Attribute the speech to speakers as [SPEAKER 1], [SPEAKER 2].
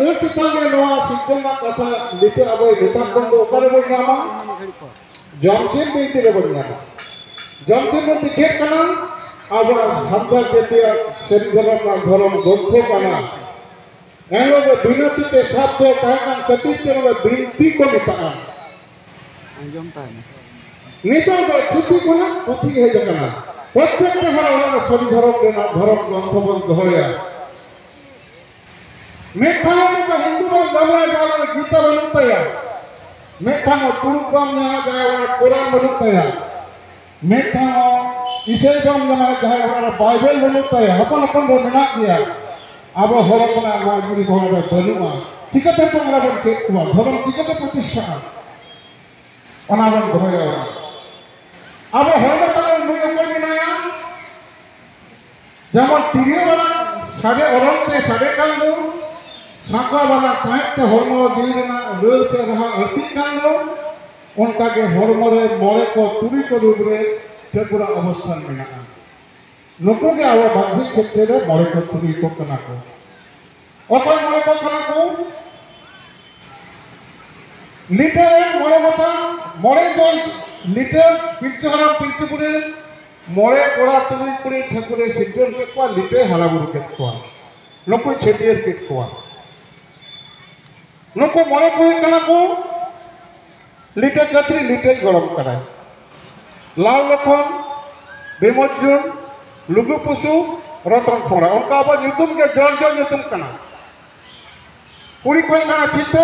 [SPEAKER 1] ᱱᱩᱭ ᱪᱮᱛᱟᱱ ᱨᱮ ᱱᱚᱣᱟ ᱥᱤᱠᱷᱱᱟᱹᱛ ᱠᱟᱛᱷᱟ ᱱᱤᱛᱚᱜ ᱟᱵᱚ ᱱᱮᱛᱟᱨ ᱠᱷᱚᱱ ᱫᱚ ᱚᱠᱟᱨᱮ ᱵᱚᱱ ᱧᱟᱢᱟ? ᱡᱚᱢᱥᱤᱢ ᱵᱤᱱᱛᱤ ᱨᱮᱵᱚᱱ ᱧᱟᱢᱟ। ᱡᱚᱢᱥᱤᱢ ᱵᱤᱱᱛᱤ ᱪᱮᱫ ᱠᱟᱱᱟ? ᱟᱵᱚᱣᱟᱜ ᱥᱟᱱᱛᱟᱲ ᱡᱟᱹᱛᱤᱭᱟᱜ ᱥᱟᱹᱨᱤ ᱫᱷᱚᱨᱚᱢ ᱨᱮᱱᱟᱜ ᱫᱷᱚᱨᱚᱢ ᱜᱨᱚᱱᱛᱷᱚ ᱠᱟᱱᱟ। एनोगे बिनती ते साथ दो ताकन कतित के नोगे बिनती को निपाना
[SPEAKER 2] अंजम ताने
[SPEAKER 1] नितो दो पुथी को ना पुथी है जगना प्रत्येक के हर वाला सभी धर्म के ना धर्म ग्रंथ बन दोया मेठाओं का हिंदू में गवाह जाने गीता बनता है मेठाओं तुरुकम ने जाए वाला कुरान बनता है मेठाओं ईसाई धर्म ने जाए वाला बाइबल बनता है अपन अपन वो बना दिया अब हरकना नागरी भवना बनुआ चिकते पंगरा बन के कुआ धर्म चिकते प्रतिष्ठा अनावन भया अब हरकना मुझे कोई बनाया যেমন তিরিও वाला সাড়ে অরন্তে সাড়ে কান্দো সাঁকড়া वाला সাহিত্য হর্ম দিনা রয়েছে রহা অতি কান্দো उनका हर्म मरे को तुरी को रूप में त्रिपुरा अवस्थान में नुकु के अब बाह्य क्षेत्र में मरे को तुरी को कना को अतः मरे को कना को लिटर मरे बता मरे जल लिटर पिंचहरा पिंचपुरे मरे कोड़ा तुरी पुरे ठाकुरे सिद्धर के को लिटर हराबुर के को नुकु छेटियर के को नुकु मरे को कना को लिटर कतरी लिटर गरम कराए लाल लखन बेमजुन लुगु पुसु रतन खोड़ा उनका अब नुतुम के जल जल नुतुम कना कुड़ी कोई कना चिते